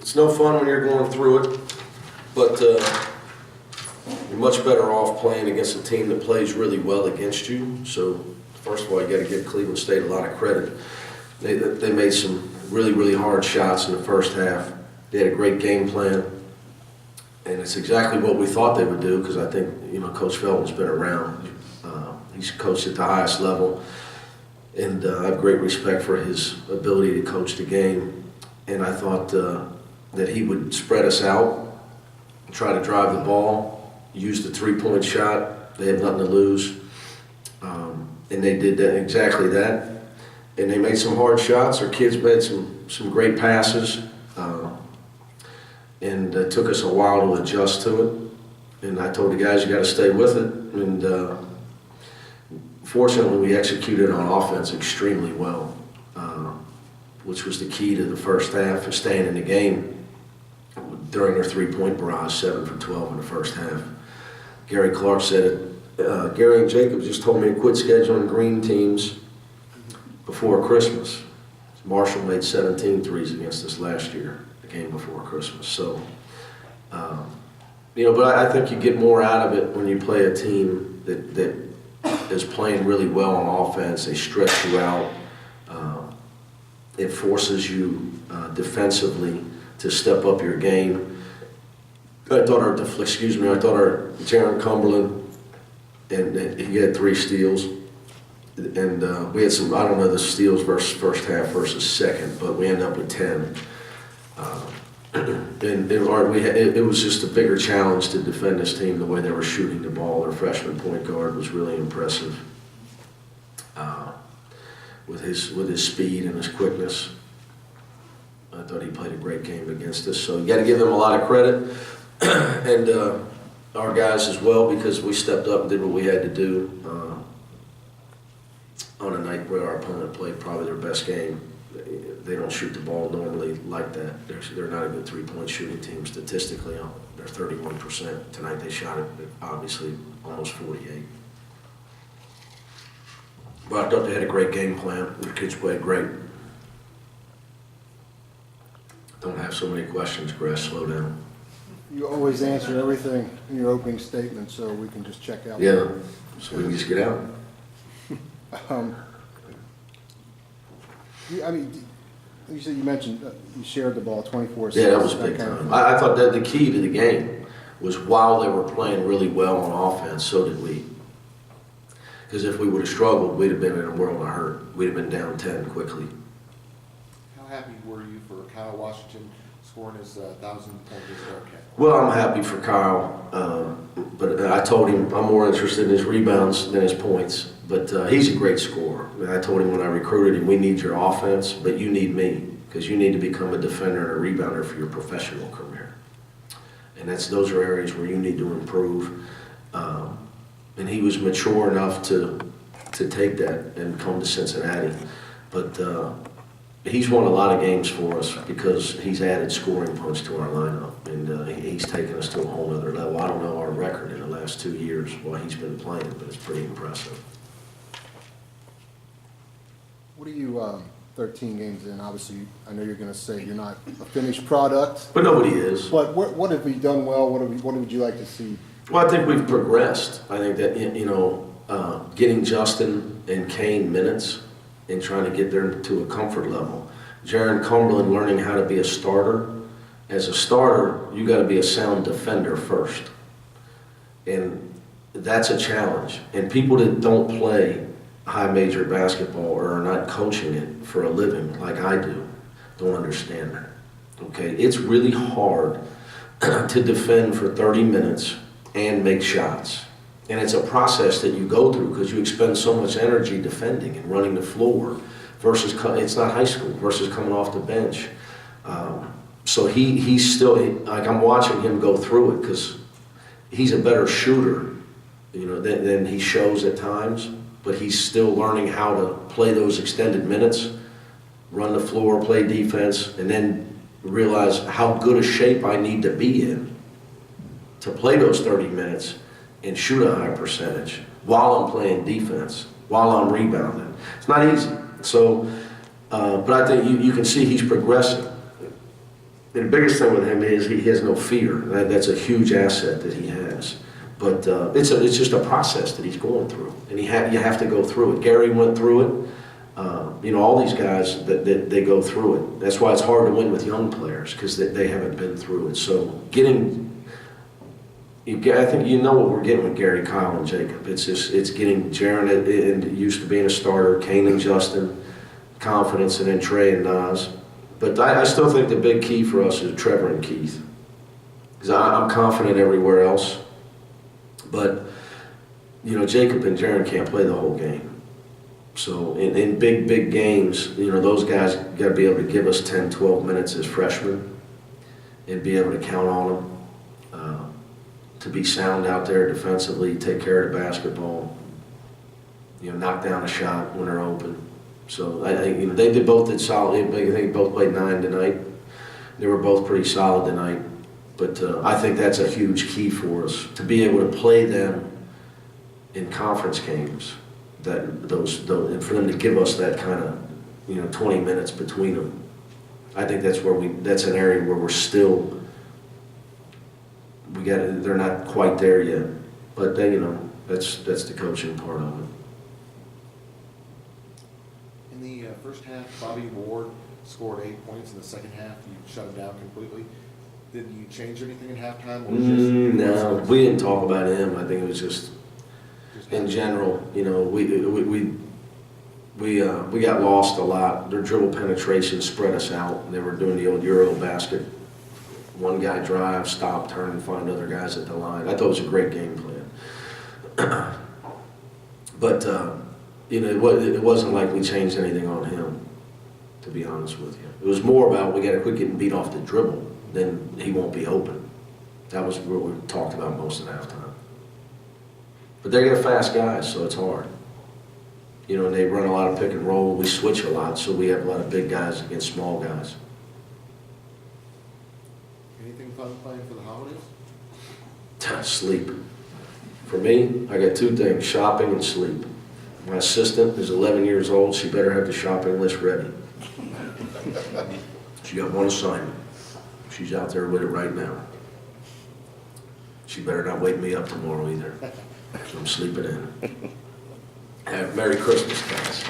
It's no fun when you're going through it, but you're much better off playing against a team that plays really well against you. So first of all, you got to give Cleveland State a lot of credit. They made some really hard shots in the first half. They had a great game plan, and it's exactly what we thought they would do, because I think, Coach Felton's been around. He's coached at the highest level, and I have great respect for his ability to coach the game. And I thought that he would spread us out, try to drive the ball, use the three-point shot. They had nothing to lose, and they did exactly that. And they made some hard shots. Our kids made some great passes, and it took us a while to adjust to it. And I told the guys, you got to stay with it. And fortunately, we executed on offense extremely well, which was the key to the first half of staying in the game. During their three-point barrage, 7 for 12 in the first half. Gary Clark said it. Gary and Jacob just told me to quit scheduling green teams before Christmas. Marshall made 17 threes against us last year, the game before Christmas. So, but I think you get more out of it when you play a team that is playing really well on offense. They stretch you out. It forces you defensively to step up your game. I thought our Jaron Cumberland, and he had 3 steals. And we had some, I don't know the steals versus first half versus second, but we ended up with 10. And it was just a bigger challenge to defend this team, the way they were shooting the ball. Their freshman point guard was really impressive with his speed and his quickness. I thought he played a great game against us. So you got to give them a lot of credit, and our guys as well, because we stepped up and did what we had to do. On a night where our opponent played probably their best game. They don't shoot the ball normally like that. They're not a good three-point shooting team statistically. They're 31%. Tonight they shot it, obviously, almost 48. But I thought they had a great game plan. The kids played great. Don't have so many questions, Grass. Slow down. You always answer everything in your opening statement, so we can just check out. Yeah, so we can just get out. You said you mentioned you shared the ball 24/6. Yeah, that was big time. I thought that the key to the game was while they were playing really well on offense, so did we. Because if we would have struggled, we'd have been in a world of hurt. We'd have been down 10 quickly. How happy were you for Kyle Washington scoring his 1,000-point start cap? Well, I'm happy for Kyle, but I told him I'm more interested in his rebounds than his points. But he's a great scorer. I told him when I recruited him, we need your offense, but you need me, because you need to become a defender and a rebounder for your professional career. And those are areas where you need to improve. And he was mature enough to take that and come to Cincinnati. But he's won a lot of games for us because he's added scoring punch to our lineup, and he's taken us to a whole other level. I don't know our record in the last 2 years while he's been playing, but it's pretty impressive. What are you 13 games in? Obviously, I know you're going to say you're not a finished product. But nobody is. But what have we done well? What would you like to see? Well, I think we've progressed. I think that, getting Justin and Kane minutes and trying to get them to a comfort level. Jaron Cumberland learning how to be a starter. As a starter, you got to be a sound defender first. And that's a challenge. And people that don't play high major basketball or are not coaching it for a living like I do don't understand that. Okay, it's really hard to defend for 30 minutes and make shots. And it's a process that you go through because you expend so much energy defending and running the floor versus, it's not high school, versus coming off the bench. So he's still, like I'm watching him go through it because he's a better shooter, than he shows at times, but he's still learning how to play those extended minutes, run the floor, play defense, and then realize how good a shape I need to be in to play those 30 minutes and shoot a high percentage while I'm playing defense, while I'm rebounding. It's not easy. So, but I think you can see he's progressing. And the biggest thing with him is he has no fear. That's a huge asset that he has. But it's just a process that he's going through, and you have to go through it. Gary went through it. All these guys that they go through it. That's why it's hard to win with young players, because they haven't been through it. So I think you know what we're getting with Gary, Kyle, and Jacob. It's getting Jaron and used to being a starter, Kane and Justin, confidence, and then Trey and Nas. But I still think the big key for us is Trevor and Keith, because I'm confident everywhere else. But Jacob and Jaron can't play the whole game. So in big games, those guys got to be able to give us 10, 12 minutes as freshmen and be able to count on them to be sound out there defensively, take care of the basketball, knock down a shot when they're open. So I think they both did solid. I think they both played 9 tonight. They were both pretty solid tonight. But I think that's a huge key for us, to be able to play them in conference games. And for them to give us that kind of 20 minutes between them. I think that's an area where they're not quite there yet. But that's the coaching part of it. In the first half, Bobby Ward scored 8 points. In the second half, you shut him down completely. Did you change anything at halftime? Or No, we didn't talk about him. I think it was just in general. We got lost a lot. Their dribble penetration spread us out. They were doing the old Euro basket. One guy drive, stop, turn, and find other guys at the line. I thought it was a great game plan. But it wasn't like we changed anything on him, to be honest with you. It was more about we got to quit getting beat off the dribble, then he won't be open. That was what we talked about most of the halftime. But they got fast guys, so it's hard. And they run a lot of pick and roll. We switch a lot, so we have a lot of big guys against small guys. Anything fun playing for the holidays? Sleep. For me, I got 2 things, shopping and sleep. My assistant is 11 years old. She better have the shopping list ready. She got 1 assignment. She's out there with it right now. She better not wake me up tomorrow either. So I'm sleeping in. Have Merry Christmas, guys.